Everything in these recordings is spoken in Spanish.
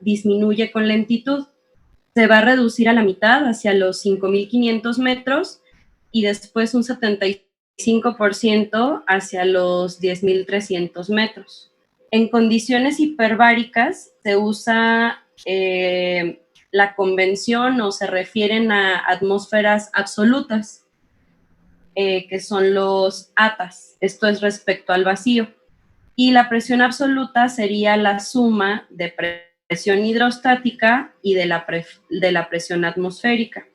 disminuye con lentitud. Se va a reducir a la mitad, hacia los 5.500 metros, y después un 75% hacia los 10.300 metros. En condiciones hiperbáricas se usa la convención, o se refieren a atmósferas absolutas, que son los ATAS. Esto es respecto al vacío. Y la presión absoluta sería la suma de presión hidrostática y de la presión atmosférica.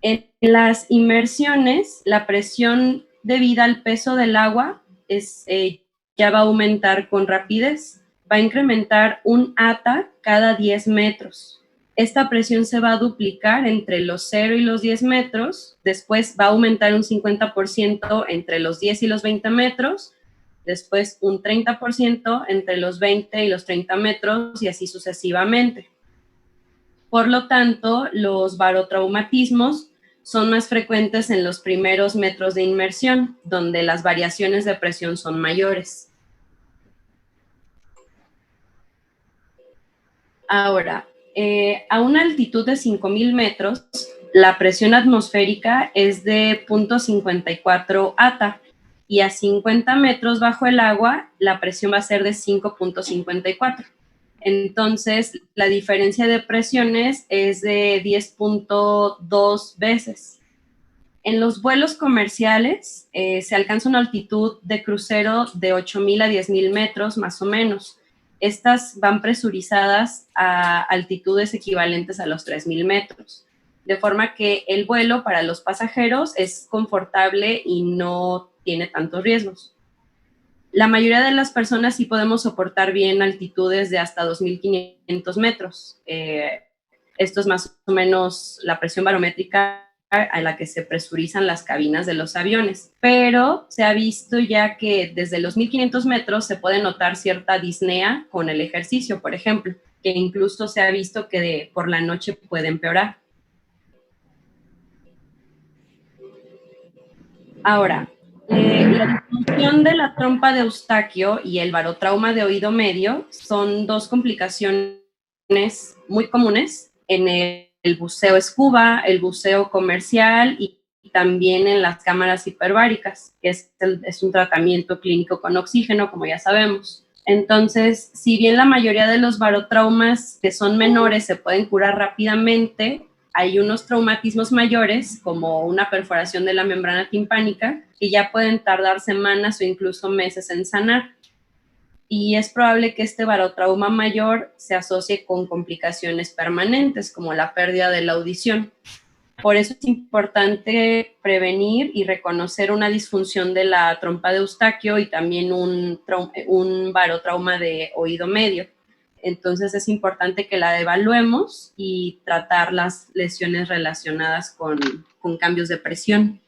En las inmersiones, la presión debida al peso del agua ya va a aumentar con rapidez. Va a incrementar un ATA cada 10 metros. Esta presión se va a duplicar entre los 0 y los 10 metros, después va a aumentar un 50% entre los 10 y los 20 metros, después un 30% entre los 20 y los 30 metros, y así sucesivamente. Por lo tanto, los barotraumatismos son más frecuentes en los primeros metros de inmersión, donde las variaciones de presión son mayores. Ahora, a una altitud de 5.000 metros, la presión atmosférica es de 0.54 ATA, y a 50 metros bajo el agua, la presión va a ser de 5.54. Entonces, la diferencia de presiones es de 10.2 veces. En los vuelos comerciales se alcanza una altitud de crucero de 8.000 a 10.000 metros, más o menos. Estas van presurizadas a altitudes equivalentes a los 3.000 metros, de forma que el vuelo para los pasajeros es confortable y no tiene tantos riesgos. La mayoría de las personas sí podemos soportar bien altitudes de hasta 2.500 metros. Esto es más o menos la presión barométrica a la que se presurizan las cabinas de los aviones. Pero se ha visto ya que desde los 1.500 metros se puede notar cierta disnea con el ejercicio, por ejemplo, que incluso se ha visto que por la noche puede empeorar. Ahora, la disfunción de la trompa de Eustaquio y el barotrauma de oído medio son dos complicaciones muy comunes en el buceo scuba, el buceo comercial y también en las cámaras hiperbáricas, que es un tratamiento clínico con oxígeno, como ya sabemos. Entonces, si bien la mayoría de los barotraumas que son menores se pueden curar rápidamente, hay unos traumatismos mayores, como una perforación de la membrana timpánica, que ya pueden tardar semanas o incluso meses en sanar. Y es probable que este barotrauma mayor se asocie con complicaciones permanentes, como la pérdida de la audición. Por eso es importante prevenir y reconocer una disfunción de la trompa de Eustaquio y también un barotrauma de oído medio. Entonces es importante que la evaluemos y tratar las lesiones relacionadas con cambios de presión.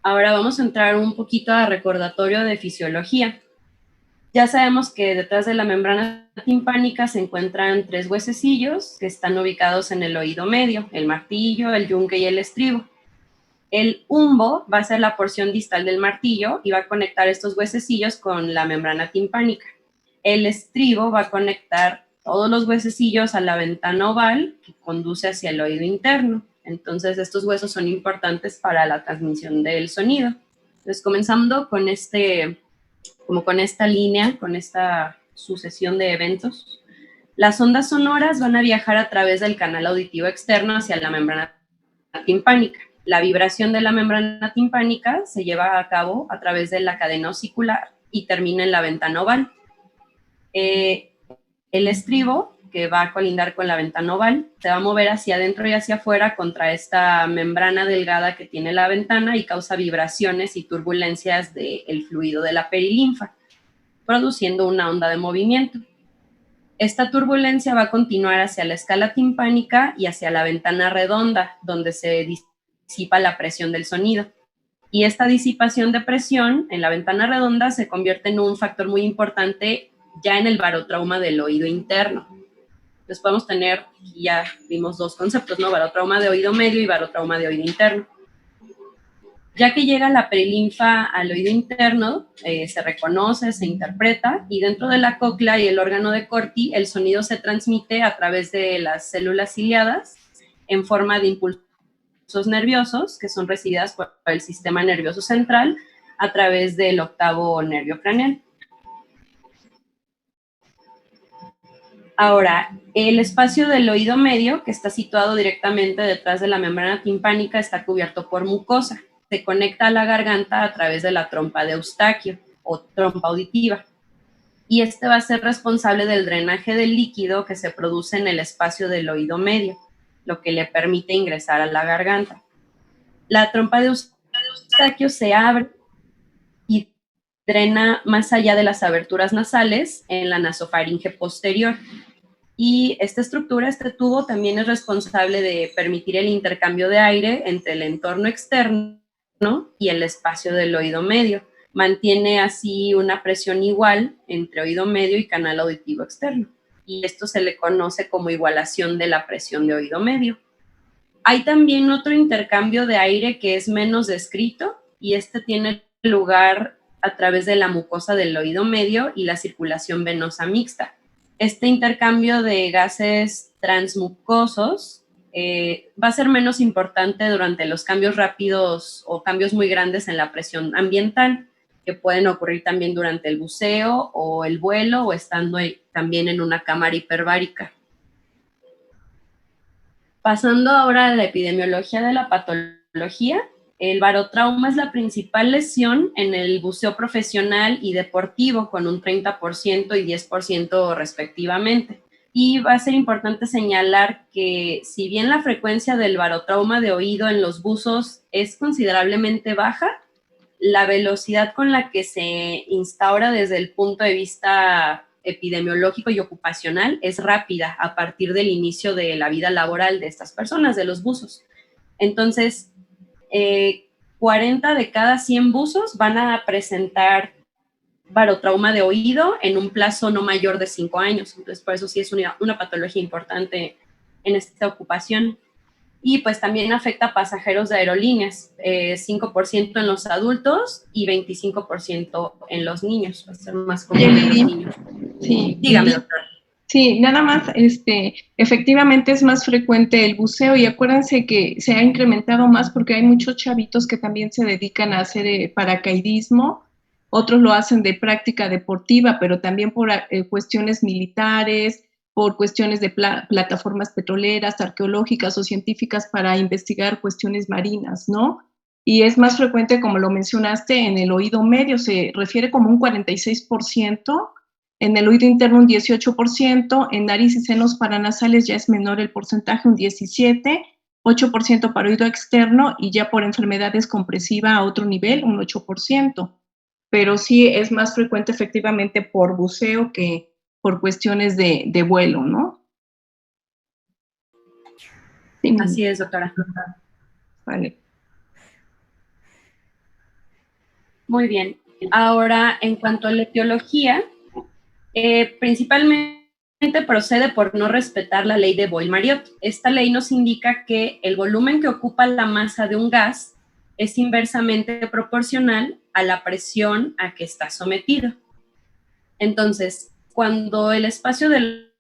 Ahora vamos a entrar un poquito a recordatorio de fisiología. Ya sabemos que detrás de la membrana timpánica se encuentran 3 huesecillos que están ubicados en el oído medio: el martillo, el yunque y el estribo. El umbo va a ser la porción distal del martillo y va a conectar estos huesecillos con la membrana timpánica. El estribo va a conectar todos los huesecillos a la ventana oval que conduce hacia el oído interno. Entonces, estos huesos son importantes para la transmisión del sonido. Entonces, comenzando con con esta línea, con esta sucesión de eventos, las ondas sonoras van a viajar a través del canal auditivo externo hacia la membrana timpánica. La vibración de la membrana timpánica se lleva a cabo a través de la cadena osicular y termina en la ventana oval. El estribo, que va a colindar con la ventana oval, se va a mover hacia adentro y hacia afuera contra esta membrana delgada que tiene la ventana y causa vibraciones y turbulencias del fluido de la perilinfa, produciendo una onda de movimiento. Esta turbulencia va a continuar hacia la escala timpánica y hacia la ventana redonda, donde se disipa la presión del sonido. Y esta disipación de presión en la ventana redonda se convierte en un factor muy importante ya en el barotrauma del oído interno. Entonces podemos tener, ya vimos dos conceptos, ¿no? Barotrauma de oído medio y barotrauma de oído interno. Ya que llega la prelinfa al oído interno, se reconoce, se interpreta, y dentro de la cóclea y el órgano de Corti, el sonido se transmite a través de las células ciliadas en forma de impulsos nerviosos que son recibidas por el sistema nervioso central a través del octavo nervio craneal. Ahora, el espacio del oído medio, que está situado directamente detrás de la membrana timpánica, está cubierto por mucosa. Se conecta a la garganta a través de la trompa de Eustaquio o trompa auditiva. Y este va a ser responsable del drenaje del líquido que se produce en el espacio del oído medio, lo que le permite ingresar a la garganta. La trompa de Eustaquio se abre y drena más allá de las aberturas nasales en la nasofaringe posterior. Y esta estructura, este tubo, también es responsable de permitir el intercambio de aire entre el entorno externo y el espacio del oído medio. Mantiene así una presión igual entre oído medio y canal auditivo externo. Y esto se le conoce como igualación de la presión de oído medio. Hay también otro intercambio de aire que es menos descrito, y este tiene lugar a través de la mucosa del oído medio y la circulación venosa mixta. Este intercambio de gases transmucosos va a ser menos importante durante los cambios rápidos o cambios muy grandes en la presión ambiental, que pueden ocurrir también durante el buceo o el vuelo o estando también en una cámara hiperbárica. Pasando ahora a la epidemiología de la patología, el barotrauma es la principal lesión en el buceo profesional y deportivo, con un 30% y 10% respectivamente. Y va a ser importante señalar que si bien la frecuencia del barotrauma de oído en los buzos es considerablemente baja, la velocidad con la que se instaura desde el punto de vista epidemiológico y ocupacional es rápida a partir del inicio de la vida laboral de estas personas, de los buzos. Entonces, 40 de cada 100 buzos van a presentar barotrauma de oído en un plazo no mayor de 5 años. Entonces, por eso sí es una patología importante en esta ocupación. Y pues también afecta a pasajeros de aerolíneas, 5% en los adultos y 25% en los niños. Va a ser más común en los niños. Sí, Dígame, doctora. Sí, nada más, efectivamente es más frecuente el buceo y acuérdense que se ha incrementado más porque hay muchos chavitos que también se dedican a hacer paracaidismo, otros lo hacen de práctica deportiva, pero también por cuestiones militares, por cuestiones de plataformas petroleras, arqueológicas o científicas para investigar cuestiones marinas, ¿no? Y es más frecuente, como lo mencionaste, en el oído medio, se refiere como un 46%. En el oído interno un 18%, en nariz y senos paranasales ya es menor el porcentaje, un 17%, 8% para oído externo y ya por enfermedades compresiva a otro nivel, un 8%. Pero sí es más frecuente efectivamente por buceo que por cuestiones de vuelo, ¿no? Sí, Así es, doctora. vale. Muy bien. Ahora, en cuanto a la etiología, principalmente procede por no respetar la ley de Boyle-Mariotte. Esta ley nos indica que el volumen que ocupa la masa de un gas es inversamente proporcional a la presión a que está sometido. Entonces, cuando el espacio del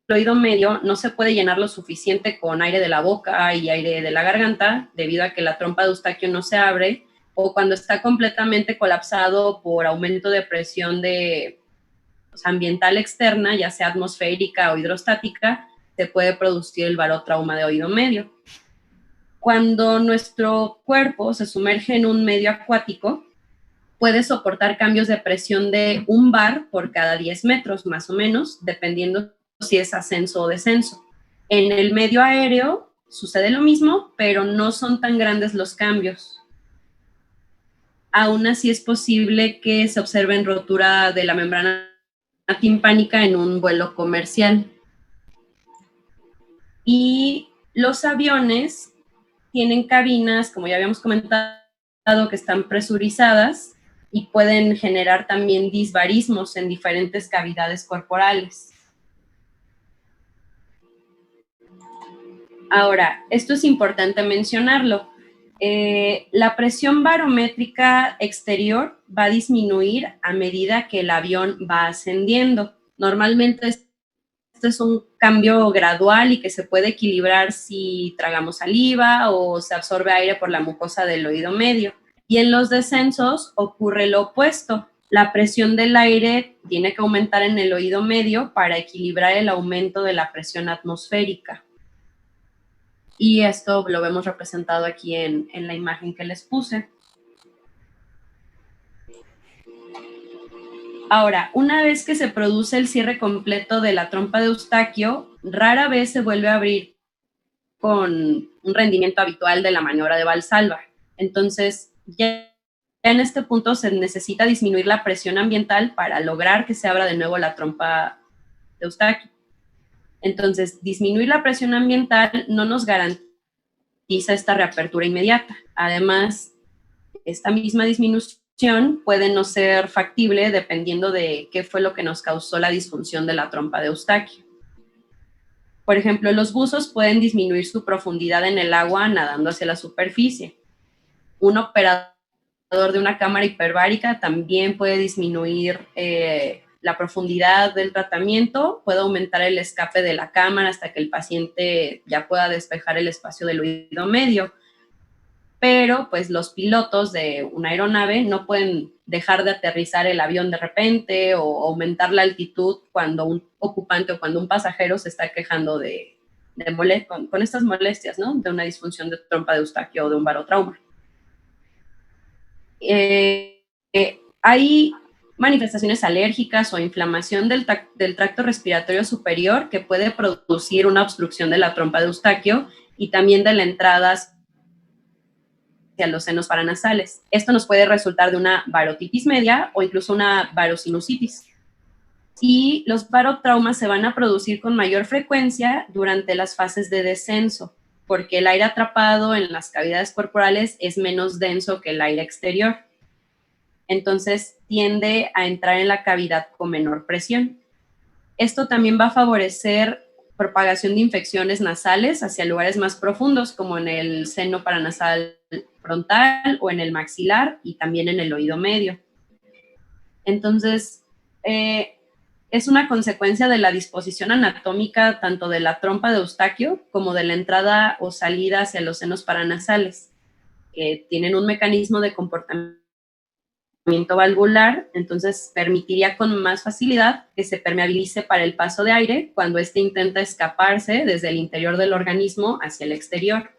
oído medio no se puede llenar lo suficiente con aire de la boca y aire de la garganta, debido a que la trompa de Eustaquio no se abre, o cuando está completamente colapsado por aumento de presión ambiental externa, ya sea atmosférica o hidrostática, se puede producir el barotrauma de oído medio. Cuando nuestro cuerpo se sumerge en un medio acuático, puede soportar cambios de presión de 1 bar por cada 10 metros, más o menos, dependiendo si es ascenso o descenso. En el medio aéreo sucede lo mismo, pero no son tan grandes los cambios. Aún así es posible que se observen rotura de la membrana timpánica en un vuelo comercial. Y los aviones tienen cabinas, como ya habíamos comentado, que están presurizadas y pueden generar también disbarismos en diferentes cavidades corporales. Ahora, esto es importante mencionarlo. La presión barométrica exterior va a disminuir a medida que el avión va ascendiendo. Normalmente este es un cambio gradual y que se puede equilibrar si tragamos saliva o se absorbe aire por la mucosa del oído medio. Y en los descensos ocurre lo opuesto. La presión del aire tiene que aumentar en el oído medio para equilibrar el aumento de la presión atmosférica. Y esto lo vemos representado aquí en la imagen que les puse. Ahora, una vez que se produce el cierre completo de la trompa de Eustaquio, rara vez se vuelve a abrir con un rendimiento habitual de la maniobra de Valsalva. Entonces, ya en este punto se necesita disminuir la presión ambiental para lograr que se abra de nuevo la trompa de Eustaquio. Entonces, disminuir la presión ambiental no nos garantiza esta reapertura inmediata. Además, esta misma disminución puede no ser factible dependiendo de qué fue lo que nos causó la disfunción de la trompa de Eustaquio. Por ejemplo, los buzos pueden disminuir su profundidad en el agua nadando hacia la superficie. Un operador de una cámara hiperbárica también puede disminuir la profundidad del tratamiento, puede aumentar el escape de la cámara hasta que el paciente ya pueda despejar el espacio del oído medio. Pero pues los pilotos de una aeronave no pueden dejar de aterrizar el avión de repente o aumentar la altitud cuando un ocupante o cuando un pasajero se está quejando con estas molestias, ¿no? De una disfunción de trompa de Eustaquio o de un barotrauma. Hay manifestaciones alérgicas o inflamación del tracto respiratorio superior que puede producir una obstrucción de la trompa de Eustaquio y también de la entrada hacia los senos paranasales. Esto nos puede resultar de una barotitis media o incluso una barosinusitis. Y los barotraumas se van a producir con mayor frecuencia durante las fases de descenso, porque el aire atrapado en las cavidades corporales es menos denso que el aire exterior. Entonces tiende a entrar en la cavidad con menor presión. Esto también va a favorecer propagación de infecciones nasales hacia lugares más profundos, como en el seno paranasal frontal o en el maxilar y también en el oído medio. Entonces, es una consecuencia de la disposición anatómica tanto de la trompa de Eustaquio como de la entrada o salida hacia los senos paranasales, que tienen un mecanismo de comportamiento valvular, entonces permitiría con más facilidad que se permeabilice para el paso de aire cuando éste intenta escaparse desde el interior del organismo hacia el exterior.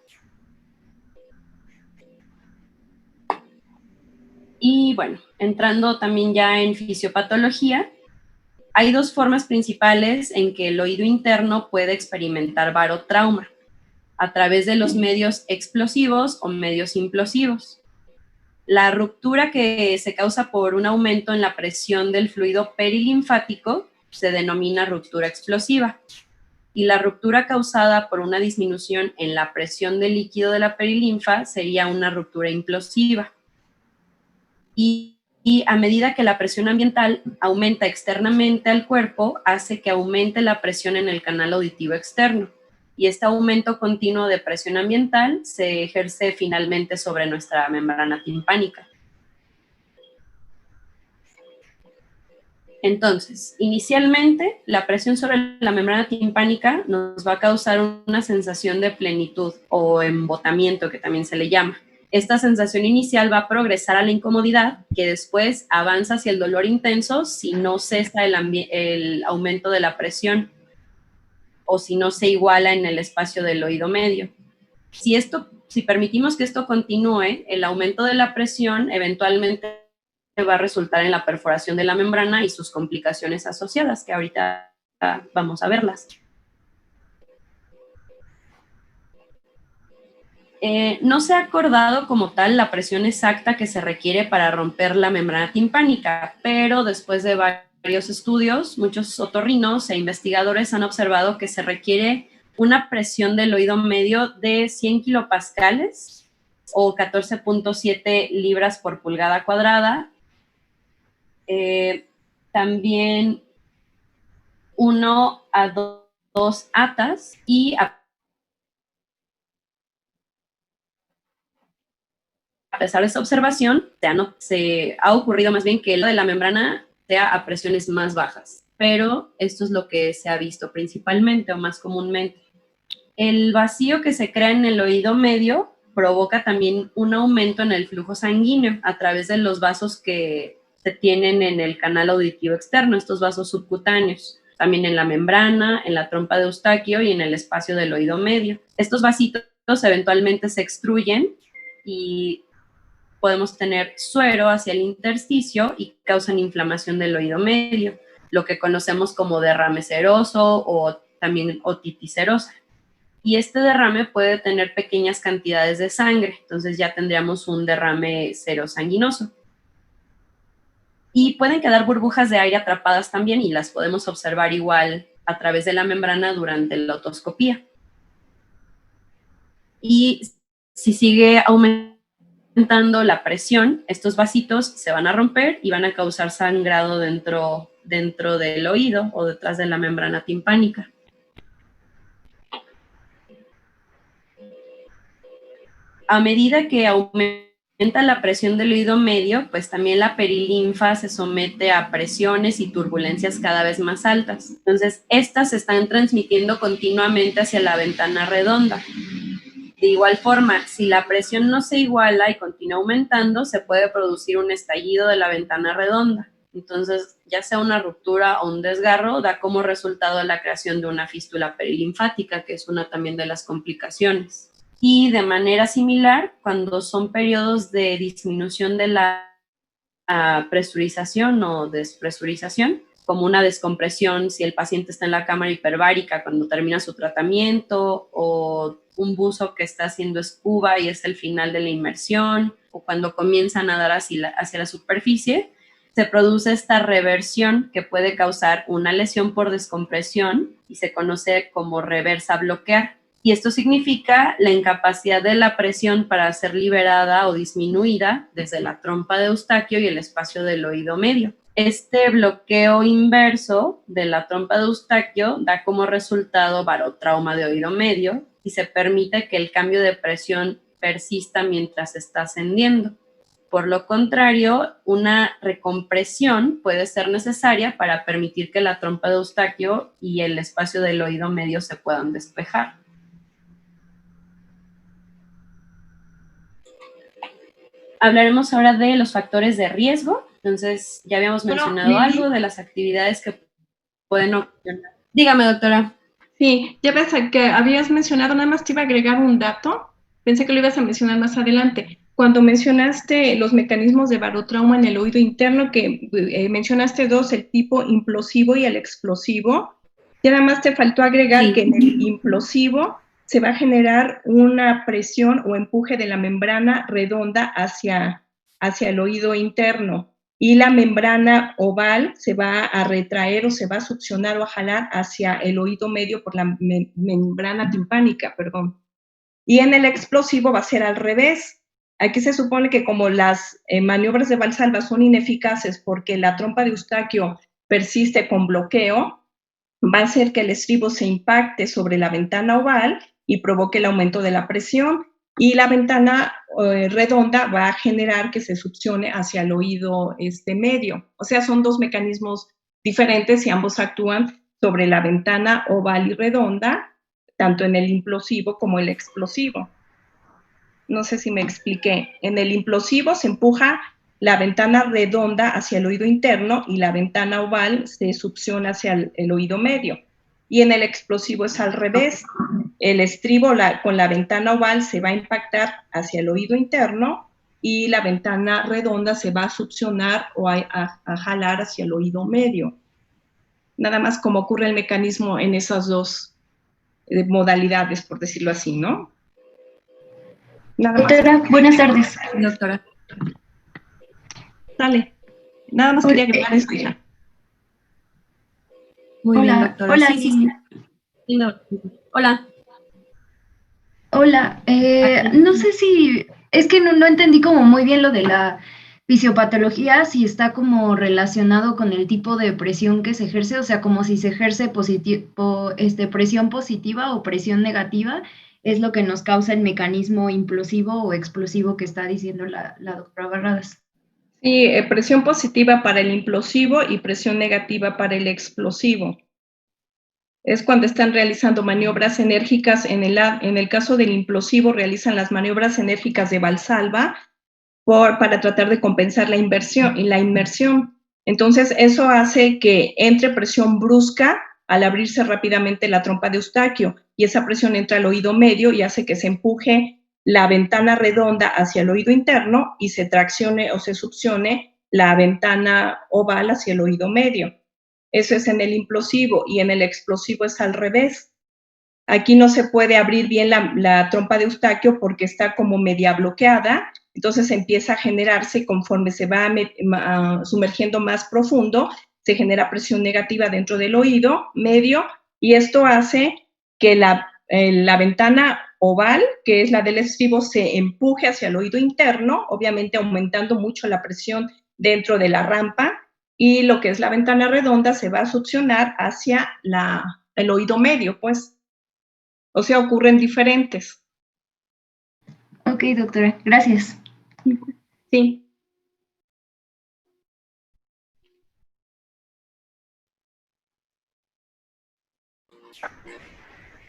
Y bueno, entrando también ya en fisiopatología, hay dos formas principales en que el oído interno puede experimentar barotrauma, a través de los medios explosivos o medios implosivos. La ruptura que se causa por un aumento en la presión del fluido perilinfático se denomina ruptura explosiva, y la ruptura causada por una disminución en la presión del líquido de la perilinfa sería una ruptura implosiva. Y a medida que la presión ambiental aumenta externamente al cuerpo, hace que aumente la presión en el canal auditivo externo. Y este aumento continuo de presión ambiental se ejerce finalmente sobre nuestra membrana timpánica. Entonces, inicialmente, la presión sobre la membrana timpánica nos va a causar una sensación de plenitud o embotamiento, que también se le llama. Esta sensación inicial va a progresar a la incomodidad, que después avanza hacia el dolor intenso si no cesa el aumento de la presión o si no se iguala en el espacio del oído medio. Si permitimos que esto continúe, el aumento de la presión eventualmente va a resultar en la perforación de la membrana y sus complicaciones asociadas, que ahorita vamos a verlas. No se ha acordado como tal la presión exacta que se requiere para romper la membrana timpánica, pero después de varios estudios, muchos otorrinos e investigadores han observado que se requiere una presión del oído medio de 100 kilopascales o 14.7 libras por pulgada cuadrada. También 1 a 2 atas y pesar de esta observación, se ha ocurrido más bien que lo de la membrana sea a presiones más bajas, pero esto es lo que se ha visto principalmente o más comúnmente. El vacío que se crea en el oído medio provoca también un aumento en el flujo sanguíneo a través de los vasos que se tienen en el canal auditivo externo, estos vasos subcutáneos, también en la membrana, en la trompa de Eustaquio y en el espacio del oído medio. Estos vasitos eventualmente se extruyen y podemos tener suero hacia el intersticio y causan inflamación del oído medio, lo que conocemos como derrame seroso o también otitis serosa. Y este derrame puede tener pequeñas cantidades de sangre, entonces ya tendríamos un derrame serosanguinoso. Y pueden quedar burbujas de aire atrapadas también y las podemos observar igual a través de la membrana durante la otoscopía. Y si sigue aumentando la presión, estos vasitos se van a romper y van a causar sangrado dentro del oído o detrás de la membrana timpánica. A medida que aumenta la presión del oído medio, pues también la perilinfa se somete a presiones y turbulencias cada vez más altas. Entonces, estas se están transmitiendo continuamente hacia la ventana redonda. De igual forma, si la presión no se iguala y continúa aumentando, se puede producir un estallido de la ventana redonda. Entonces, ya sea una ruptura o un desgarro, da como resultado la creación de una fístula perilinfática, que es una también de las complicaciones. Y de manera similar, cuando son periodos de disminución de la presurización o despresurización, como una descompresión si el paciente está en la cámara hiperbárica cuando termina su tratamiento, o un buzo que está haciendo scuba y es el final de la inmersión, o cuando comienza a nadar hacia la superficie, se produce esta reversión que puede causar una lesión por descompresión y se conoce como reversa bloquear. Y esto significa la incapacidad de la presión para ser liberada o disminuida desde la trompa de Eustaquio y el espacio del oído medio. Este bloqueo inverso de la trompa de Eustaquio da como resultado barotrauma de oído medio y se permite que el cambio de presión persista mientras está ascendiendo. Por lo contrario, una recompresión puede ser necesaria para permitir que la trompa de Eustaquio y el espacio del oído medio se puedan despejar. Hablaremos ahora de los factores de riesgo. Entonces, ya habíamos mencionado algo de las actividades que pueden ocasionar. Dígame, doctora. Sí, ya ves que habías mencionado, nada más te iba a agregar un dato, pensé que lo ibas a mencionar más adelante. Cuando mencionaste los mecanismos de barotrauma en el oído interno, que mencionaste dos, el tipo implosivo y el explosivo, ya nada más te faltó agregar que en el implosivo se va a generar una presión o empuje de la membrana redonda hacia el oído interno, y la membrana oval se va a retraer o se va a succionar o a jalar hacia el oído medio por la membrana timpánica, perdón. Y en el explosivo va a ser al revés. Aquí se supone que como las maniobras de Valsalva son ineficaces porque la trompa de Eustaquio persiste con bloqueo, va a hacer que el estribo se impacte sobre la ventana oval y provoque el aumento de la presión, y la ventana redonda va a generar que se succione hacia el oído medio. O sea, son dos mecanismos diferentes y ambos actúan sobre la ventana oval y redonda, tanto en el implosivo como el explosivo. No sé si me expliqué. En el implosivo se empuja la ventana redonda hacia el oído interno y la ventana oval se succiona hacia el oído medio. Y en el explosivo es al revés. El estribo con la ventana oval se va a impactar hacia el oído interno y la ventana redonda se va a succionar o a jalar hacia el oído medio. Nada más como ocurre el mecanismo en esas dos modalidades, por decirlo así, ¿no? Nada más. Doctora, buenas tardes. Doctora. Dale. Nada más quería agregar esto, hija. Muy bien, doctora. Hola, sí. Hola. Hola, no sé si, es que no entendí como muy bien lo de la fisiopatología si está como relacionado con el tipo de presión que se ejerce, o sea, como si se ejerce presión positiva o presión negativa, es lo que nos causa el mecanismo implosivo o explosivo que está diciendo la doctora Barradas. Sí, presión positiva para el implosivo y presión negativa para el explosivo. Es cuando están realizando maniobras enérgicas, en el caso del implosivo realizan las maniobras enérgicas de Valsalva para tratar de compensar la inmersión. Entonces, eso hace que entre presión brusca al abrirse rápidamente la trompa de Eustaquio, y esa presión entra al oído medio y hace que se empuje la ventana redonda hacia el oído interno y se traccione o se succione la ventana oval hacia el oído medio. Eso es en el implosivo, y en el explosivo es al revés. Aquí no se puede abrir bien la trompa de Eustaquio porque está como media bloqueada, entonces empieza a generarse conforme se va sumergiendo más profundo, se genera presión negativa dentro del oído medio, y esto hace que la ventana oval, que es la del estribo, se empuje hacia el oído interno, obviamente aumentando mucho la presión dentro de la rampa, y lo que es la ventana redonda se va a succionar hacia el oído medio, pues. O sea, ocurren diferentes. Ok, doctora, gracias. Sí.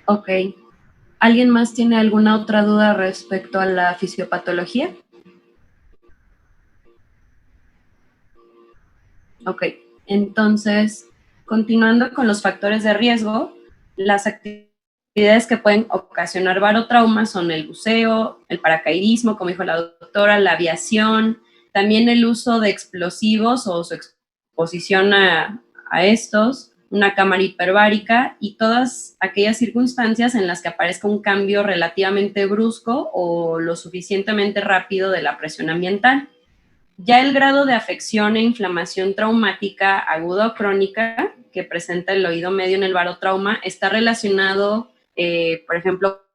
Ok. ¿Alguien más tiene alguna otra duda respecto a la fisiopatología? Ok. Entonces, continuando con los factores de riesgo, las actividades que pueden ocasionar barotrauma son el buceo, el paracaidismo, como dijo la doctora, la aviación, también el uso de explosivos o su exposición a estos, una cámara hiperbárica y todas aquellas circunstancias en las que aparezca un cambio relativamente brusco o lo suficientemente rápido de la presión ambiental. Ya el grado de afección e inflamación traumática aguda o crónica que presenta el oído medio en el barotrauma está relacionado, por ejemplo,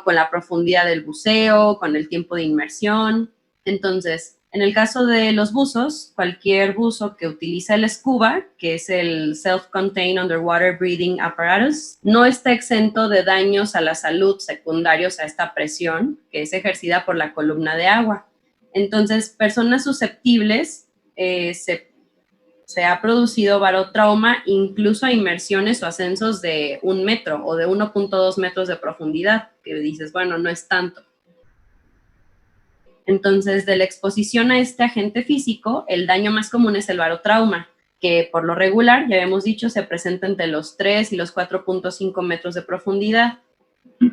con la profundidad del buceo, con el tiempo de inmersión. Entonces, en el caso de los buzos, cualquier buzo que utiliza el SCUBA, que es el Self-Contained Underwater Breathing Apparatus, no está exento de daños a la salud secundarios a esta presión que es ejercida por la columna de agua. Entonces, personas susceptibles se ha producido barotrauma incluso a inmersiones o ascensos de 1 metro o de 1.2 metros de profundidad, que dices, bueno, no es tanto. Entonces, de la exposición a este agente físico, el daño más común es el barotrauma, que por lo regular, ya habíamos dicho, se presenta entre los 3 y los 4.5 metros de profundidad,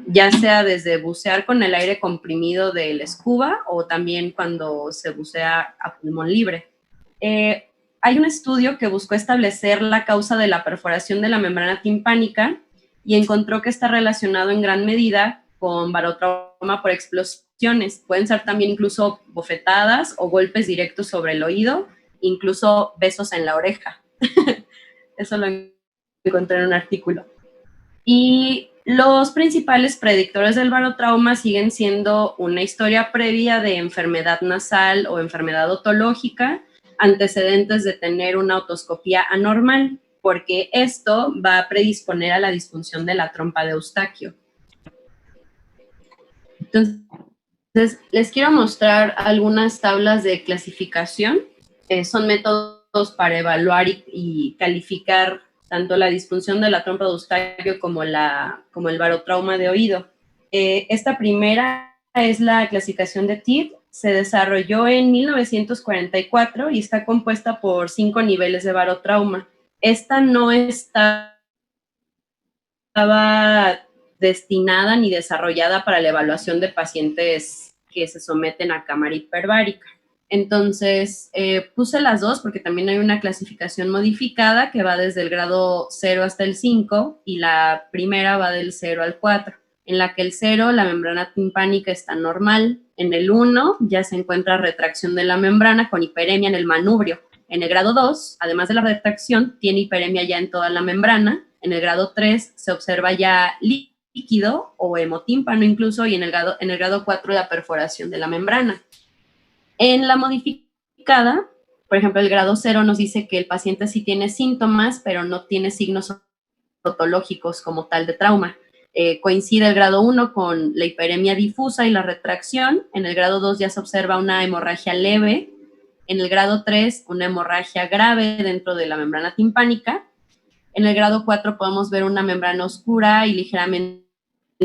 ya sea desde bucear con el aire comprimido del scuba o también cuando se bucea a pulmón libre. Hay un estudio que buscó establecer la causa de la perforación de la membrana timpánica y encontró que está relacionado en gran medida con barotrauma por explosiones. Pueden ser también incluso bofetadas o golpes directos sobre el oído, incluso besos en la oreja. Eso lo encontré en un artículo. Y los principales predictores del barotrauma siguen siendo una historia previa de enfermedad nasal o enfermedad otológica, antecedentes de tener una otoscopía anormal, porque esto va a predisponer a la disfunción de la trompa de Eustaquio. Entonces, les quiero mostrar algunas tablas de clasificación. Son métodos para evaluar y calificar tanto la disfunción de la trompa de Eustaquio como el barotrauma de oído. Esta primera es la clasificación de TID. Se desarrolló en 1944 y está compuesta por 5 niveles de barotrauma. Esta no estaba destinada ni desarrollada para la evaluación de pacientes que se someten a cámara hiperbárica. Entonces, puse las dos porque también hay una clasificación modificada que va desde el grado 0 hasta el 5 y la primera va del 0 al 4, en la que el 0, la membrana timpánica está normal. En el 1 ya se encuentra retracción de la membrana con hiperemia en el manubrio. En el grado 2, además de la retracción, tiene hiperemia ya en toda la membrana. En el grado 3 se observa ya líquido o hemotímpano incluso, y en el grado 4 la perforación de la membrana. En la modificación modificada, por ejemplo, el grado 0 nos dice que el paciente sí tiene síntomas, pero no tiene signos patológicos como tal de trauma. Coincide el grado 1 con la hiperemia difusa y la retracción. En el grado 2 ya se observa una hemorragia leve. En el grado 3, una hemorragia grave dentro de la membrana timpánica. En el grado 4 podemos ver una membrana oscura y ligeramente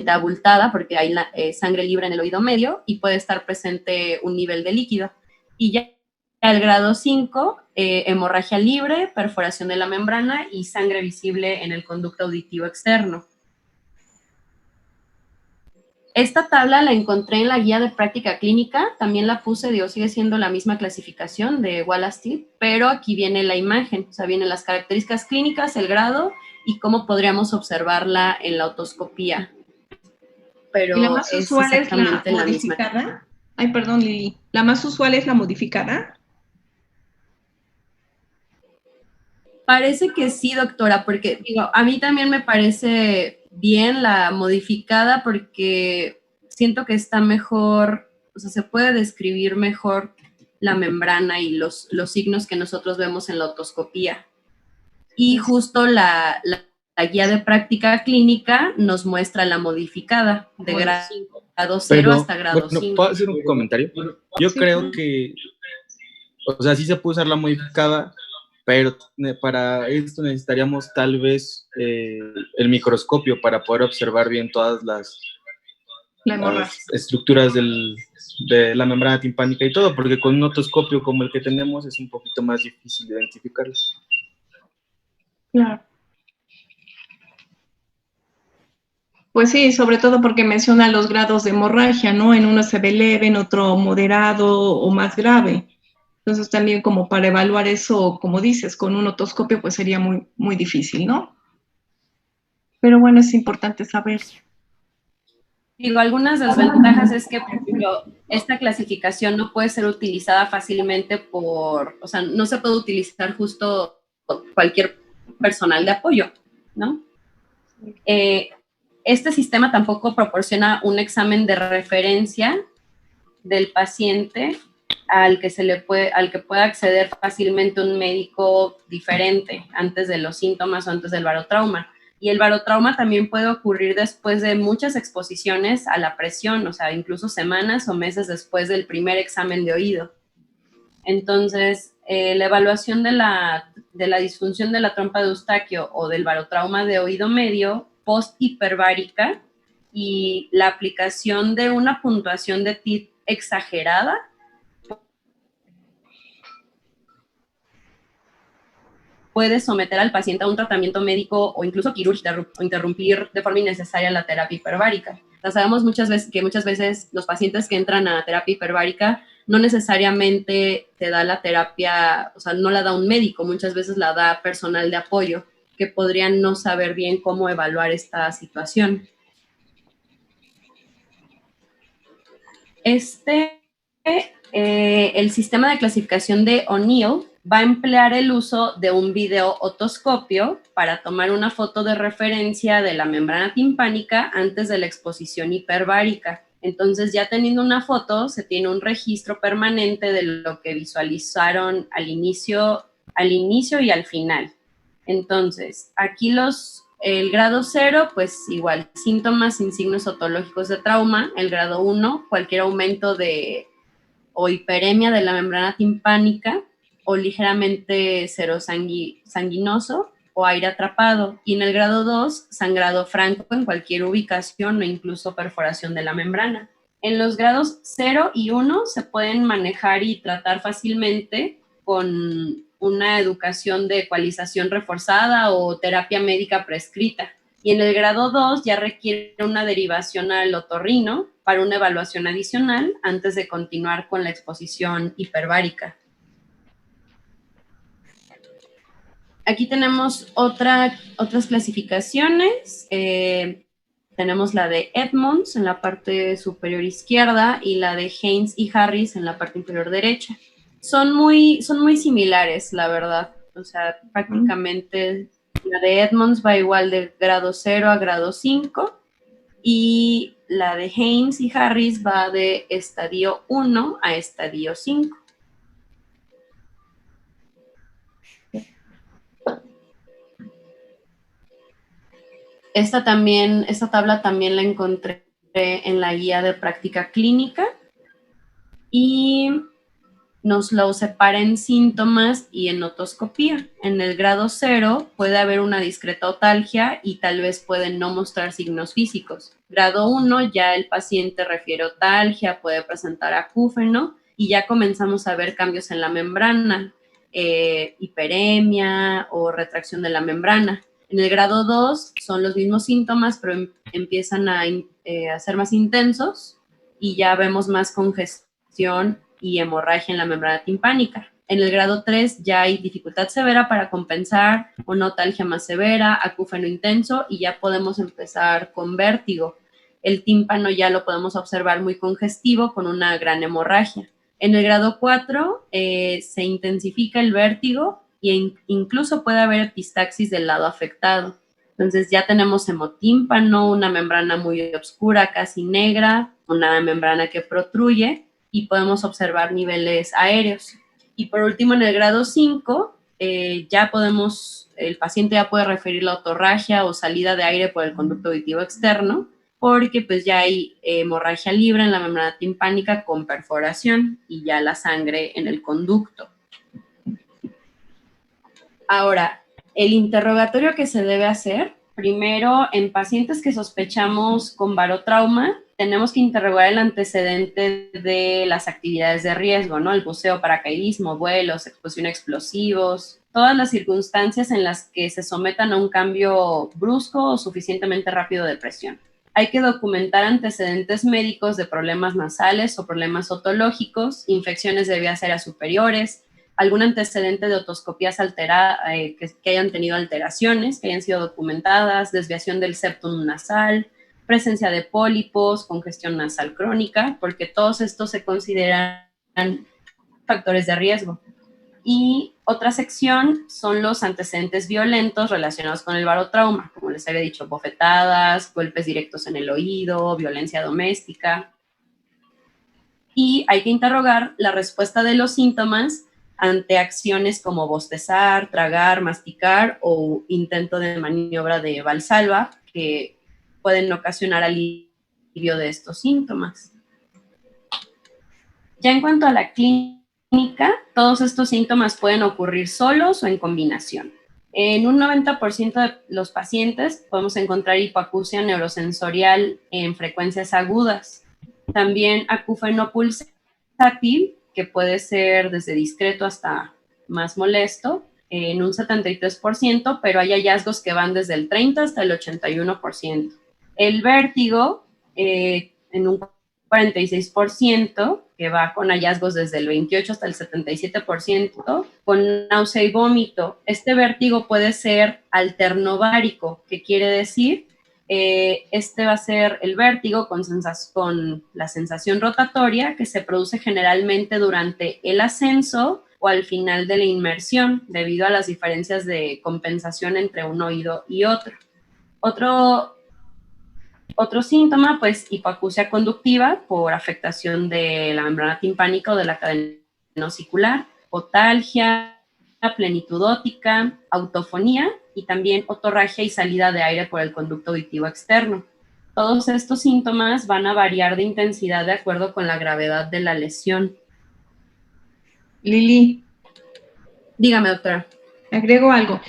abultada porque hay sangre libre en el oído medio y puede estar presente un nivel de líquido. Y ya el grado 5, hemorragia libre, perforación de la membrana y sangre visible en el conducto auditivo externo. Esta tabla la encontré en la guía de práctica clínica, también la puse, digo, sigue siendo la misma clasificación de Wallace-Titt, pero aquí viene la imagen, o sea, vienen las características clínicas, el grado y cómo podríamos observarla en la otoscopía. Pero ¿y la más es usual es la exactamente la misma. modificada? Ay, perdón, Lili. ¿La más usual es la modificada? Parece que sí, doctora, porque digo, a mí también me parece bien la modificada porque siento que está mejor, o sea, se puede describir mejor la membrana y los signos que nosotros vemos en la otoscopía. Y justo la guía de práctica clínica nos muestra la modificada de grado 0 hasta grado 5. ¿Puedo hacer un comentario? Yo creo que, o sea, sí se puede usar la modificada, pero para esto necesitaríamos tal vez el microscopio para poder observar bien todas las estructuras de la membrana timpánica y todo, porque con un otoscopio como el que tenemos es un poquito más difícil de identificarlos. Claro. Pues sí, sobre todo porque menciona los grados de hemorragia, ¿no? En uno se ve leve, en otro moderado o más grave. Entonces también como para evaluar eso, como dices, con un otoscopio pues sería muy, muy difícil, ¿no? Pero bueno, es importante saber. Digo, algunas de las ventajas es que, por ejemplo, esta clasificación no puede ser utilizada fácilmente o sea, no se puede utilizar justo cualquier personal de apoyo, ¿no? Este sistema tampoco proporciona un examen de referencia del paciente al que pueda acceder fácilmente un médico diferente antes de los síntomas o antes del barotrauma. Y el barotrauma también puede ocurrir después de muchas exposiciones a la presión, o sea, incluso semanas o meses después del primer examen de oído. Entonces, la evaluación de la disfunción de la trompa de Eustaquio o del barotrauma de oído medio post-hiperbárica y la aplicación de una puntuación de TIT exagerada puede someter al paciente a un tratamiento médico o incluso quirúrgico o interrumpir de forma innecesaria la terapia hiperbárica. O sea, sabemos muchas veces los pacientes que entran a terapia hiperbárica no necesariamente te da la terapia, o sea, no la da un médico, muchas veces la da personal de apoyo que podrían no saber bien cómo evaluar esta situación. El sistema de clasificación de O'Neill va a emplear el uso de un video otoscopio para tomar una foto de referencia de la membrana timpánica antes de la exposición hiperbárica. Entonces, ya teniendo una foto, se tiene un registro permanente de lo que visualizaron al inicio y al final. Entonces, aquí el grado 0, pues igual, síntomas sin signos otológicos de trauma. El grado 1, cualquier aumento o hiperemia de la membrana timpánica o ligeramente serosanguinoso o aire atrapado. Y en el grado 2, sangrado franco en cualquier ubicación o incluso perforación de la membrana. En los grados 0 y 1 se pueden manejar y tratar fácilmente con una educación de ecualización reforzada o terapia médica prescrita. Y en el grado 2 ya requiere una derivación al otorrino para una evaluación adicional antes de continuar con la exposición hiperbárica. Aquí tenemos otras clasificaciones. Tenemos la de Edmonds en la parte superior izquierda y la de Haynes y Harris en la parte inferior derecha. Son muy similares, la verdad. O sea, prácticamente la de Edmonds va igual de grado 0 a grado 5 y la de Haynes y Harris va de estadio 1 a estadio 5. Esta tabla también la encontré en la guía de práctica clínica y nos lo separa en síntomas y en otoscopía. En el grado 0 puede haber una discreta otalgia y tal vez pueden no mostrar signos físicos. Grado 1 ya el paciente refiere otalgia, puede presentar acúfeno y ya comenzamos a ver cambios en la membrana, hiperemia o retracción de la membrana. En el grado 2 son los mismos síntomas, pero empiezan a ser más intensos y ya vemos más congestión y hemorragia en la membrana timpánica. En el grado 3 ya hay dificultad severa para compensar, una otalgia más severa, acúfeno intenso y ya podemos empezar con vértigo. El tímpano ya lo podemos observar muy congestivo con una gran hemorragia. En el grado 4 se intensifica el vértigo e incluso puede haber epistaxis del lado afectado. Entonces ya tenemos hemotímpano, una membrana muy oscura, casi negra, una membrana que protruye y podemos observar niveles aéreos. Y por último, en el grado 5, el paciente ya puede referir la otorragia o salida de aire por el conducto auditivo externo, porque pues ya hay hemorragia libre en la membrana timpánica con perforación y ya la sangre en el conducto. Ahora, el interrogatorio que se debe hacer, primero, en pacientes que sospechamos con barotrauma, tenemos que interrogar el antecedente de las actividades de riesgo, ¿no? El buceo, paracaidismo, vuelos, exposición a explosivos, todas las circunstancias en las que se sometan a un cambio brusco o suficientemente rápido de presión. Hay que documentar antecedentes médicos de problemas nasales o problemas otológicos, infecciones de vías aéreas superiores, algún antecedente de otoscopías que hayan tenido alteraciones, que hayan sido documentadas, desviación del septum nasal, presencia de pólipos, congestión nasal crónica, porque todos estos se consideran factores de riesgo. Y otra sección son los antecedentes violentos relacionados con el barotrauma, como les había dicho, bofetadas, golpes directos en el oído, violencia doméstica. Y hay que interrogar la respuesta de los síntomas ante acciones como bostezar, tragar, masticar o intento de maniobra de Valsalva, que pueden ocasionar alivio de estos síntomas. Ya en cuanto a la clínica, todos estos síntomas pueden ocurrir solos o en combinación. En un 90% de los pacientes podemos encontrar hipoacusia neurosensorial en frecuencias agudas. También acúfeno pulsátil, que puede ser desde discreto hasta más molesto, en un 73%, pero hay hallazgos que van desde el 30 hasta el 81%. El vértigo, en un 46%, que va con hallazgos desde el 28 hasta el 77%, con náusea y vómito. Este vértigo puede ser alternovárico, que quiere decir este va a ser el vértigo con la sensación rotatoria que se produce generalmente durante el ascenso o al final de la inmersión, debido a las diferencias de compensación entre un oído y otro. Otro síntoma, pues hipoacusia conductiva por afectación de la membrana timpánica o de la cadena osicular, otalgia, plenitud óptica, autofonía y también otorragia y salida de aire por el conducto auditivo externo. Todos estos síntomas van a variar de intensidad de acuerdo con la gravedad de la lesión. Lili. Dígame, doctora. Agrego algo.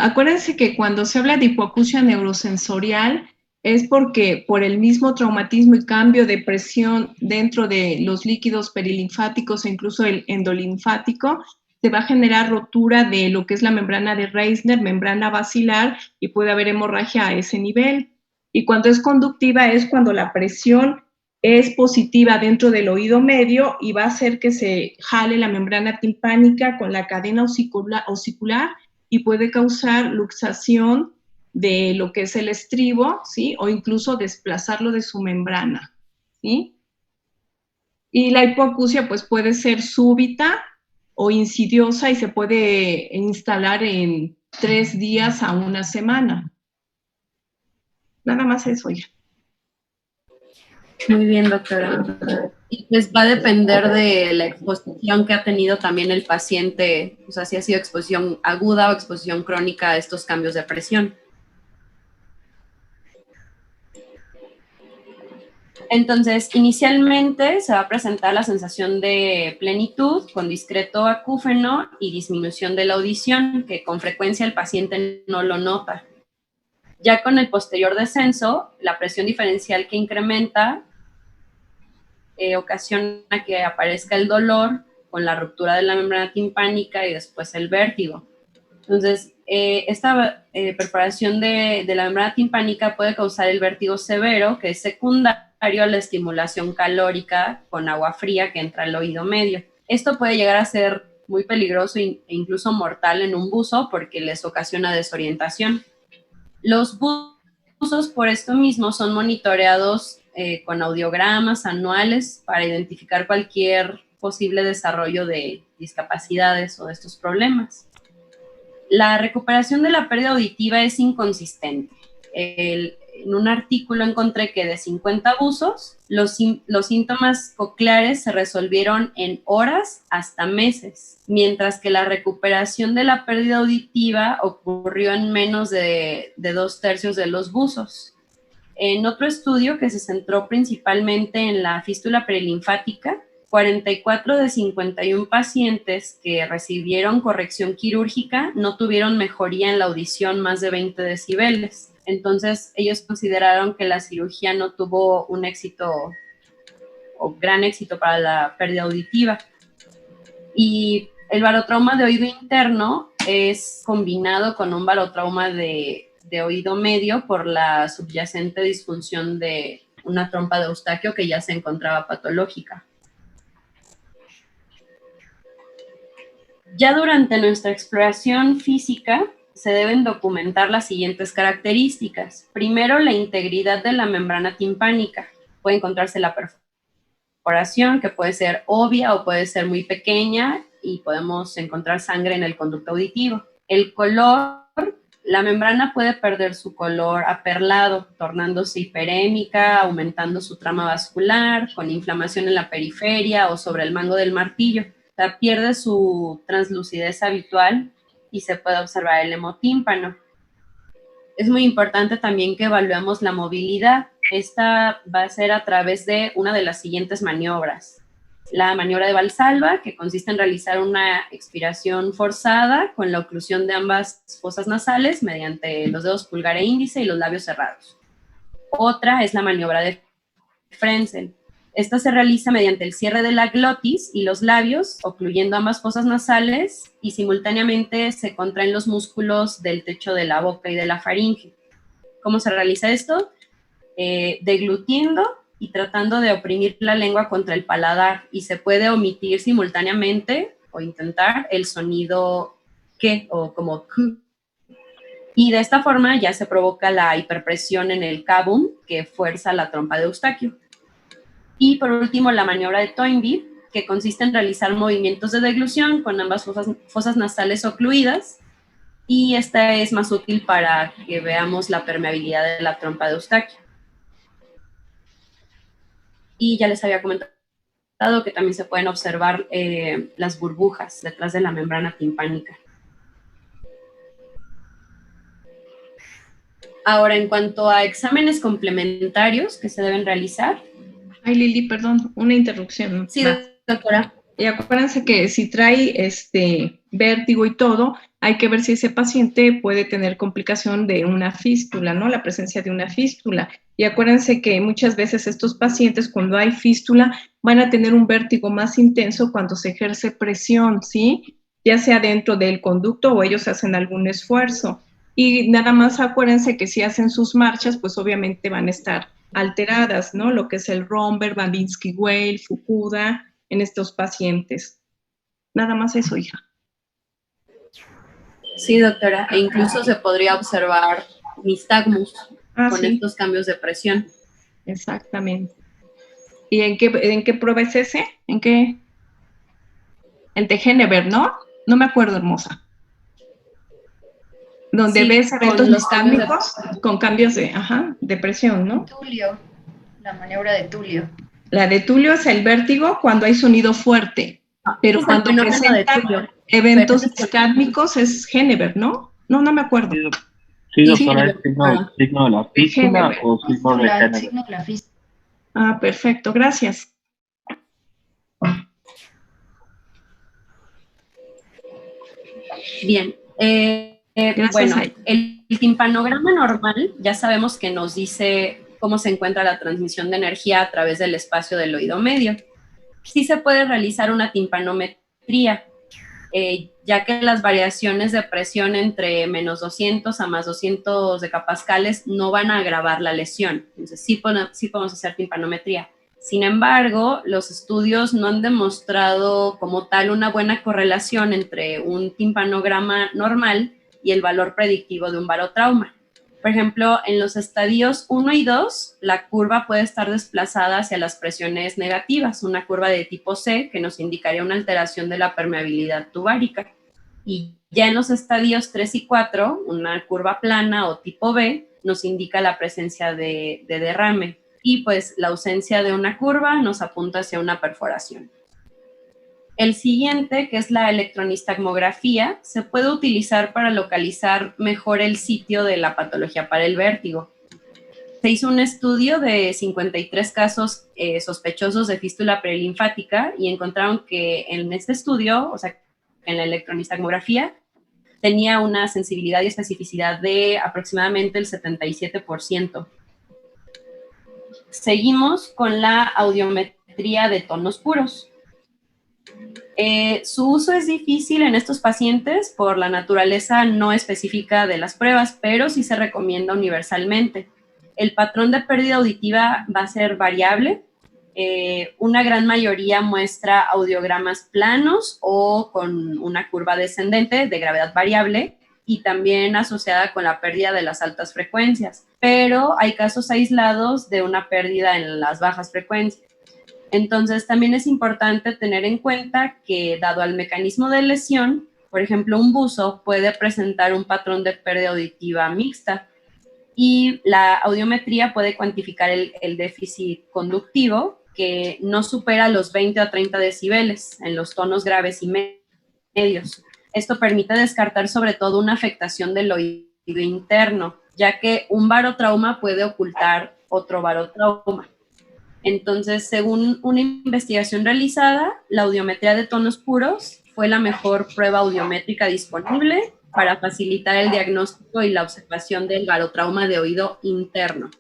Acuérdense que cuando se habla de hipoacusia neurosensorial es porque por el mismo traumatismo y cambio de presión dentro de los líquidos perilinfáticos e incluso el endolinfático, se va a generar rotura de lo que es la membrana de Reisner, membrana basilar, y puede haber hemorragia a ese nivel. Y cuando es conductiva es cuando la presión es positiva dentro del oído medio y va a hacer que se jale la membrana timpánica con la cadena osicular y puede causar luxación de lo que es el estribo, ¿sí? O incluso desplazarlo de su membrana, ¿sí? Y la hipoacusia pues puede ser súbita o insidiosa y se puede instalar en 3 días a 1 semana. Nada más eso, ya. Muy bien, doctora. Y pues va a depender de la exposición que ha tenido también el paciente, o sea, si ha sido exposición aguda o exposición crónica a estos cambios de presión. Entonces, inicialmente se va a presentar la sensación de plenitud con discreto acúfeno y disminución de la audición, que con frecuencia el paciente no lo nota. Ya con el posterior descenso, la presión diferencial que incrementa ocasiona que aparezca el dolor con la ruptura de la membrana timpánica y después el vértigo. Entonces, esta perforación de la membrana timpánica puede causar el vértigo severo, que es secundario a la estimulación calórica con agua fría que entra al oído medio. Esto puede llegar a ser muy peligroso e incluso mortal en un buzo porque les ocasiona desorientación. Los buzos, por esto mismo, son monitoreados con audiogramas anuales para identificar cualquier posible desarrollo de discapacidades o de estos problemas. La recuperación de la pérdida auditiva es inconsistente. En un artículo encontré que de 50 buzos, los síntomas cocleares se resolvieron en horas hasta meses, mientras que la recuperación de la pérdida auditiva ocurrió en menos de 2/3 de los buzos. En otro estudio que se centró principalmente en la fístula perilinfática, 44 de 51 pacientes que recibieron corrección quirúrgica no tuvieron mejoría en la audición más de 20 decibeles. Entonces, ellos consideraron que la cirugía no tuvo un éxito o gran éxito para la pérdida auditiva. Y el barotrauma de oído interno es combinado con un barotrauma de oído medio por la subyacente disfunción de una trompa de Eustaquio que ya se encontraba patológica. Ya durante nuestra exploración física se deben documentar las siguientes características. Primero, la integridad de la membrana timpánica. Puede encontrarse la perforación, que puede ser obvia o puede ser muy pequeña, y podemos encontrar sangre en el conducto auditivo. El color, la membrana puede perder su color aperlado, tornándose hiperémica, aumentando su trama vascular, con inflamación en la periferia o sobre el mango del martillo. O sea, pierde su translucidez habitual y se puede observar el hemotímpano. Es muy importante también que evaluemos la movilidad. Esta va a ser a través de una de las siguientes maniobras. La maniobra de Valsalva, que consiste en realizar una expiración forzada con la oclusión de ambas fosas nasales mediante los dedos pulgar e índice y los labios cerrados. Otra es la maniobra de Frenzel. Esta se realiza mediante el cierre de la glotis y los labios, ocluyendo ambas fosas nasales, y simultáneamente se contraen los músculos del techo de la boca y de la faringe. ¿Cómo se realiza esto? Deglutiendo y tratando de oprimir la lengua contra el paladar, y se puede omitir simultáneamente o intentar el sonido que o como k. Y de esta forma ya se provoca la hiperpresión en el cabum que fuerza la trompa de Eustaquio. Y por último, la maniobra de Toynbee, que consiste en realizar movimientos de deglución con ambas fosas nasales ocluidas, y esta es más útil para que veamos la permeabilidad de la trompa de Eustaquio. Y ya les había comentado que también se pueden observar las burbujas detrás de la membrana timpánica. Ahora, en cuanto a exámenes complementarios que se deben realizar. Ay, Lili, perdón, una interrupción. Sí, doctora. Y acuérdense que si trae vértigo y todo, hay que ver si ese paciente puede tener complicación de una fístula, ¿no? La presencia de una fístula. Y acuérdense que muchas veces estos pacientes, cuando hay fístula, van a tener un vértigo más intenso cuando se ejerce presión, ¿sí? Ya sea dentro del conducto o ellos hacen algún esfuerzo. Y nada más acuérdense que si hacen sus marchas, pues obviamente van a estar alteradas, ¿no? Lo que es el Romberg, Babinski-Weil, Fukuda, en estos pacientes. Nada más eso, hija. Sí, doctora, e incluso se podría observar nistagmus con estos cambios de presión. Exactamente. ¿Y en qué prueba es ese? ¿En qué? El de Henneberg, ¿no? No me acuerdo, hermosa. Donde sí, ves eventos nistágmicos con cambios de presión, ¿no? Tulio, la maniobra de Tulio. La de Tulio es el vértigo cuando hay sonido fuerte, pero es cuando presenta eventos nistágmicos es Henneberg, ¿no? No me acuerdo. Sí, Y doctora, ¿es signo de la fístula o signo de género? Signo de la fístula. Ah, perfecto, gracias. Bien, Gracias, bueno, Aide. el timpanograma normal ya sabemos que nos dice cómo se encuentra la transmisión de energía a través del espacio del oído medio. Sí se puede realizar una timpanometría, ya que las variaciones de presión entre menos 200 a más 200 decapascales no van a agravar la lesión. Entonces sí podemos hacer timpanometría. Sin embargo, los estudios no han demostrado como tal una buena correlación entre un timpanograma normal y el valor predictivo de un barotrauma. Por ejemplo, en los estadios 1 y 2, la curva puede estar desplazada hacia las presiones negativas, una curva de tipo C que nos indicaría una alteración de la permeabilidad tubárica. Y ya en los estadios 3 y 4, una curva plana o tipo B nos indica la presencia de derrame. Y pues la ausencia de una curva nos apunta hacia una perforación. El siguiente, que es la electronistagmografía, se puede utilizar para localizar mejor el sitio de la patología para el vértigo. Se hizo un estudio de 53 casos sospechosos de fístula prelinfática y encontraron que en este estudio, o sea, en la electronistagmografía, tenía una sensibilidad y especificidad de aproximadamente el 77%. Seguimos con la audiometría de tonos puros. Su uso es difícil en estos pacientes por la naturaleza no específica de las pruebas, pero sí se recomienda universalmente. El patrón de pérdida auditiva va a ser variable. Una gran mayoría muestra audiogramas planos o con una curva descendente de gravedad variable y también asociada con la pérdida de las altas frecuencias, pero hay casos aislados de una pérdida en las bajas frecuencias. Entonces, también es importante tener en cuenta que, dado al mecanismo de lesión, por ejemplo, un buzo puede presentar un patrón de pérdida auditiva mixta y la audiometría puede cuantificar el déficit conductivo que no supera los 20 a 30 decibeles en los tonos graves y medios. Esto permite descartar sobre todo una afectación del oído interno, ya que un barotrauma puede ocultar otro barotrauma. Entonces, según una investigación realizada, la audiometría de tonos puros fue la mejor prueba audiométrica disponible para facilitar el diagnóstico y la observación del barotrauma de oído interno.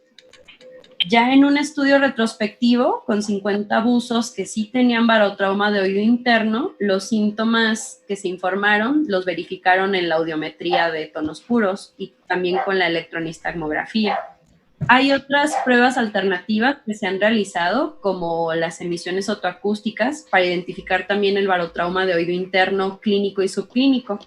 Ya en un estudio retrospectivo con 50 buzos que sí tenían barotrauma de oído interno, los síntomas que se informaron los verificaron en la audiometría de tonos puros y también con la electronistagmografía. Hay otras pruebas alternativas que se han realizado, como las emisiones otoacústicas, para identificar también el barotrauma de oído interno clínico y subclínico,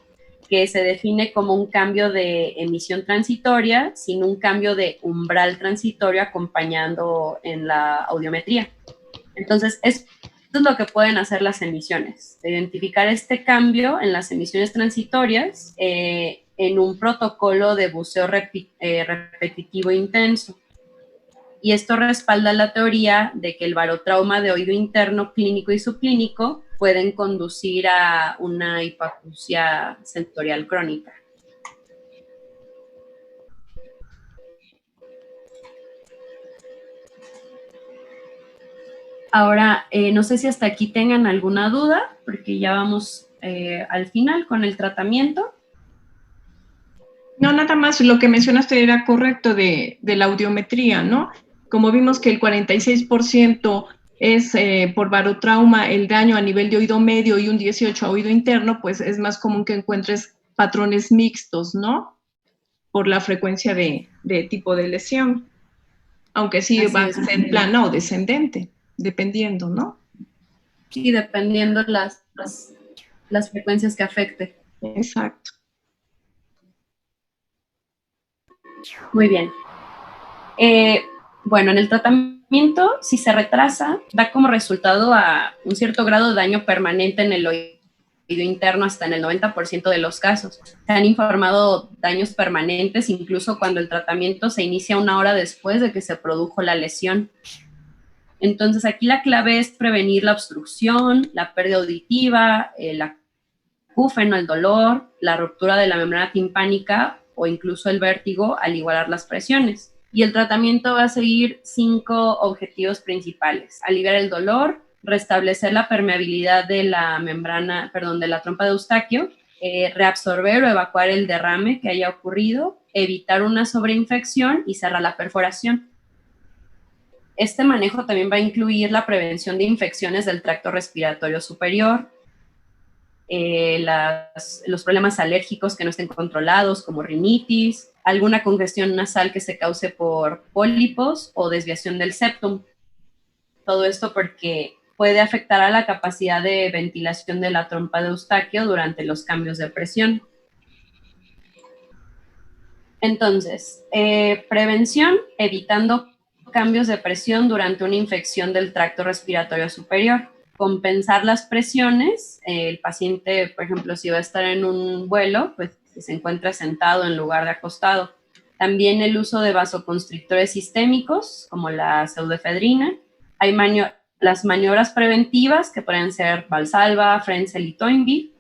que se define como un cambio de emisión transitoria sin un cambio de umbral transitorio acompañando en la audiometría. Entonces, esto es lo que pueden hacer las emisiones, identificar este cambio en las emisiones transitorias en un protocolo de buceo repetitivo intenso. Y esto respalda la teoría de que el barotrauma de oído interno clínico y subclínico pueden conducir a una hipoacusia sensorial crónica. Ahora, no sé si hasta aquí tengan alguna duda, porque ya vamos al final con el tratamiento. No, nada más lo que mencionaste era correcto de la audiometría, ¿no? Como vimos que el 46% es por barotrauma el daño a nivel de oído medio y un 18% a oído interno, pues es más común que encuentres patrones mixtos, ¿no? Por la frecuencia de tipo de lesión. Aunque sí Así va a es. ser plana o descendente, dependiendo, ¿no? Sí, dependiendo las frecuencias que afecte. Exacto. Muy bien. Bueno, en el tratamiento, si se retrasa, da como resultado a un cierto grado de daño permanente en el oído interno hasta en el 90% de los casos. Se han informado daños permanentes incluso cuando el tratamiento se inicia 1 hora después de que se produjo la lesión. Entonces, aquí la clave es prevenir la obstrucción, la pérdida auditiva, el acúfeno, el dolor, la ruptura de la membrana timpánica o incluso el vértigo al igualar las presiones. Y el tratamiento va a seguir 5 objetivos principales: aliviar el dolor, restablecer la permeabilidad de la membrana, de la trompa de Eustaquio, reabsorber o evacuar el derrame que haya ocurrido, evitar una sobreinfección y cerrar la perforación. Este manejo también va a incluir la prevención de infecciones del tracto respiratorio superior, los problemas alérgicos que no estén controlados, como rinitis, alguna congestión nasal que se cause por pólipos o desviación del septum. Todo esto porque puede afectar a la capacidad de ventilación de la trompa de Eustaquio durante los cambios de presión. Entonces, prevención, evitando cambios de presión durante una infección del tracto respiratorio superior. Compensar las presiones, el paciente, por ejemplo, si va a estar en un vuelo, pues que se encuentra sentado en lugar de acostado. También el uso de vasoconstrictores sistémicos, como la pseudoefedrina. Hay las maniobras preventivas, que pueden ser Valsalva, Frenzel y Toynbee.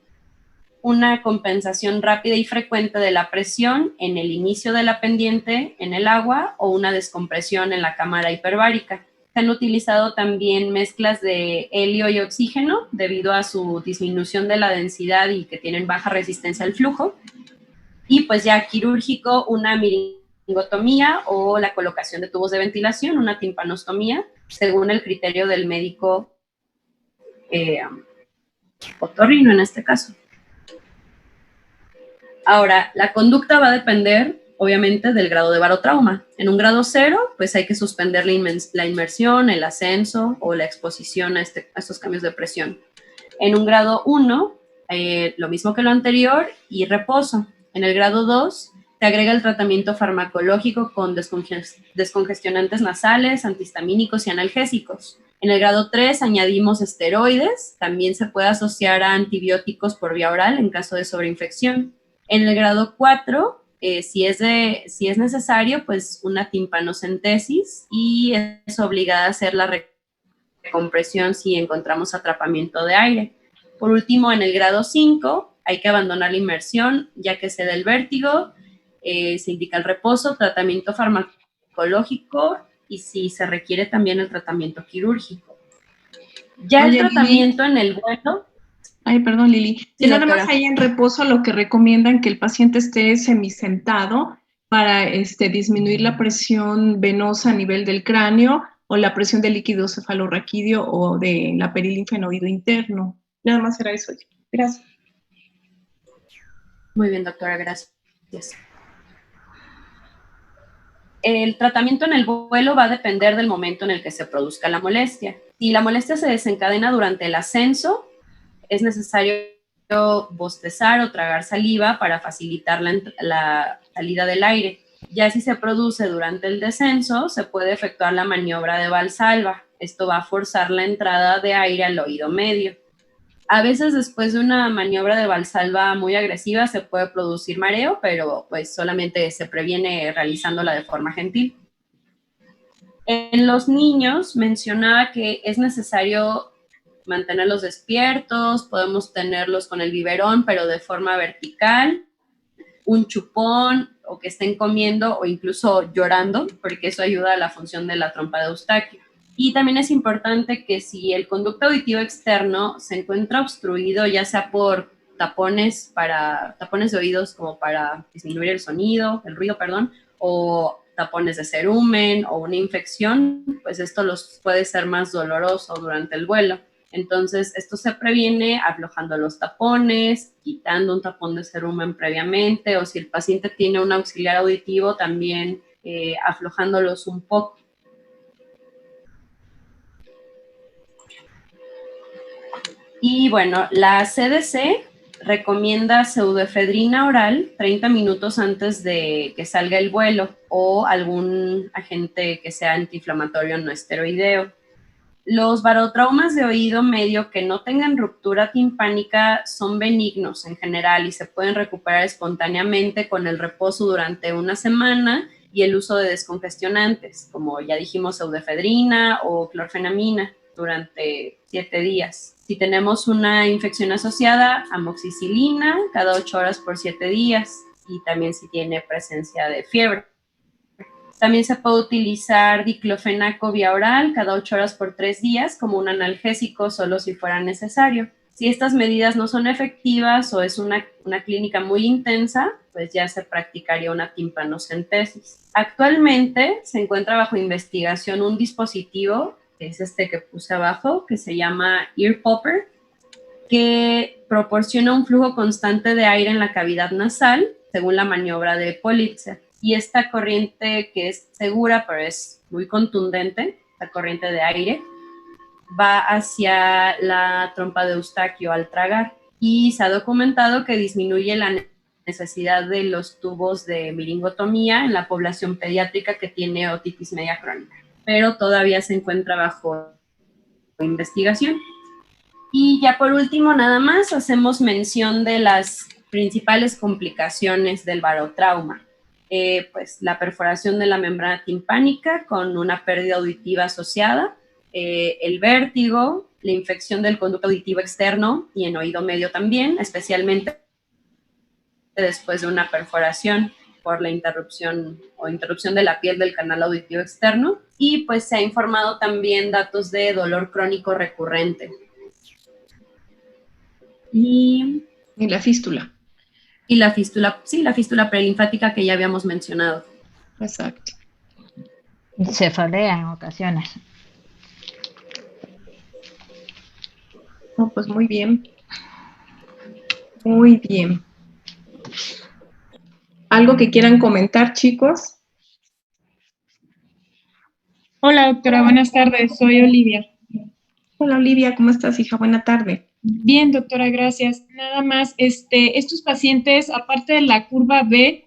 Una compensación rápida y frecuente de la presión en el inicio de la pendiente en el agua o una descompresión en la cámara hiperbárica. Se han utilizado también mezclas de helio y oxígeno debido a su disminución de la densidad y que tienen baja resistencia al flujo. Y pues ya quirúrgico, una miringotomía o la colocación de tubos de ventilación, una timpanostomía, según el criterio del médico otorrino en este caso. Ahora, la conducta va a depender, obviamente, del grado de barotrauma. En un grado 0, pues hay que suspender la inmersión, el ascenso o la exposición a estos cambios de presión. En un grado 1, lo mismo que lo anterior, y reposo. En el grado 2, se agrega el tratamiento farmacológico con descongestionantes nasales, antihistamínicos y analgésicos. En el grado 3 añadimos esteroides, también se puede asociar a antibióticos por vía oral en caso de sobreinfección. En el grado 4, si es necesario, pues una timpanocentesis y es obligada a hacer la recompresión si encontramos atrapamiento de aire. Por último, en el grado 5, hay que abandonar la inmersión ya que se da el vértigo, se indica el reposo, tratamiento farmacológico y si se requiere también el tratamiento quirúrgico. Ya el tratamiento en el vuelo... Ay, perdón, Lili. Sí, nada más ahí en reposo lo que recomiendan que el paciente esté semisentado para disminuir la presión venosa a nivel del cráneo o la presión del líquido cefalorraquídeo o de la perilinfenoide interno. Nada más era eso. Gracias. Muy bien, doctora, gracias. El tratamiento en el vuelo va a depender del momento en el que se produzca la molestia. Si la molestia se desencadena durante el ascenso, es necesario bostezar o tragar saliva para facilitar la salida del aire. Ya si se produce durante el descenso, se puede efectuar la maniobra de Valsalva. Esto va a forzar la entrada de aire al oído medio. A veces después de una maniobra de Valsalva muy agresiva se puede producir mareo, pero pues solamente se previene realizándola de forma gentil. En los niños mencionaba que es necesario mantenerlos despiertos, podemos tenerlos con el biberón, pero de forma vertical, un chupón, o que estén comiendo o incluso llorando, porque eso ayuda a la función de la trompa de Eustaquio. Y también es importante que si el conducto auditivo externo se encuentra obstruido, ya sea por tapones de oídos como para disminuir el ruido, o tapones de cerumen o una infección, pues esto los puede ser más doloroso durante el vuelo. Entonces, esto se previene aflojando los tapones, quitando un tapón de cerumen previamente, o si el paciente tiene un auxiliar auditivo, también aflojándolos un poco. Y bueno, la CDC recomienda pseudoefedrina oral 30 minutos antes de que salga el vuelo o algún agente que sea antiinflamatorio no esteroideo. Los barotraumas de oído medio que no tengan ruptura timpánica son benignos en general y se pueden recuperar espontáneamente con el reposo durante una semana y el uso de descongestionantes, como ya dijimos, pseudoefedrina o clorfenamina durante 7 días. Si tenemos una infección asociada, amoxicilina cada 8 horas por 7 días. y también si tiene presencia de fiebre. También se puede utilizar diclofenaco vía oral cada 8 horas por 3 días como un analgésico solo si fuera necesario. Si estas medidas no son efectivas o es una clínica muy intensa, pues ya se practicaría una timpanocentesis. Actualmente se encuentra bajo investigación un dispositivo, que es este que puse abajo, que se llama Ear Popper, que proporciona un flujo constante de aire en la cavidad nasal, según la maniobra de Politzer. Y esta corriente, que es segura, pero es muy contundente, la corriente de aire, va hacia la trompa de Eustaquio al tragar. Y se ha documentado que disminuye la necesidad de los tubos de miringotomía en la población pediátrica que tiene otitis media crónica, pero todavía se encuentra bajo investigación. Y ya por último, nada más, hacemos mención de las principales complicaciones del barotrauma. Pues la perforación de la membrana timpánica con una pérdida auditiva asociada, el vértigo, la infección del conducto auditivo externo y en oído medio también, especialmente después de una perforación por la interrupción de la piel del canal auditivo externo. Y pues se ha informado también datos de dolor crónico recurrente. Y la fístula. Y la fístula, sí, la fístula prelinfática que ya habíamos mencionado. Exacto. Y cefalea en ocasiones. No, pues muy bien. Muy bien. ¿Algo que quieran comentar, chicos? Hola, doctora, buenas tardes. Soy Olivia. Hola, Olivia, ¿cómo estás, hija? Buena tarde. Bien, doctora, gracias. Nada más, estos pacientes, aparte de la curva B,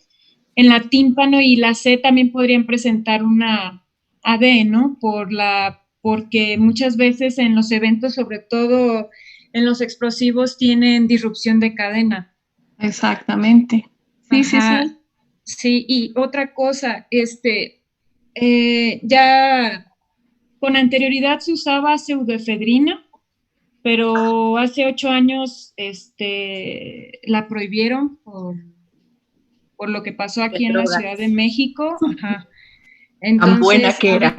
en la tímpano y la C también podrían presentar una AD, ¿no? Porque muchas veces en los eventos, sobre todo en los explosivos, tienen disrupción de cadena. Exactamente. Sí, Ajá. sí. Sí, y otra cosa, ya con anterioridad se usaba pseudoefedrina, pero hace 8 años la prohibieron por lo que pasó aquí en la Ciudad de México. Ajá. Entonces, tan buena que era.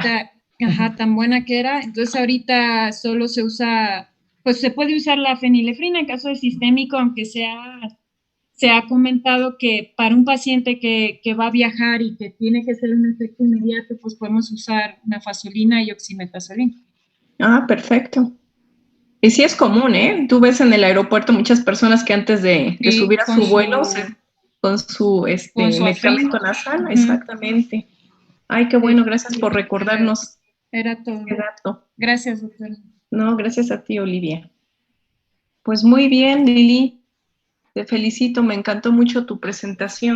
Ajá, tan buena que era. Entonces, ahorita solo se usa, pues se puede usar la fenilefrina en caso de sistémico, aunque se ha comentado que para un paciente que va a viajar y que tiene que ser un efecto inmediato, pues podemos usar nafasolina y oximetazolina. Ah, perfecto. Y sí es común, ¿eh? Tú ves en el aeropuerto muchas personas que antes de subir a su vuelo con su medicamento nasal, exactamente. Ay, qué bueno, gracias por recordarnos. Era todo. Gracias, doctora. No, gracias a ti, Olivia. Pues muy bien, Lili. Te felicito, me encantó mucho tu presentación.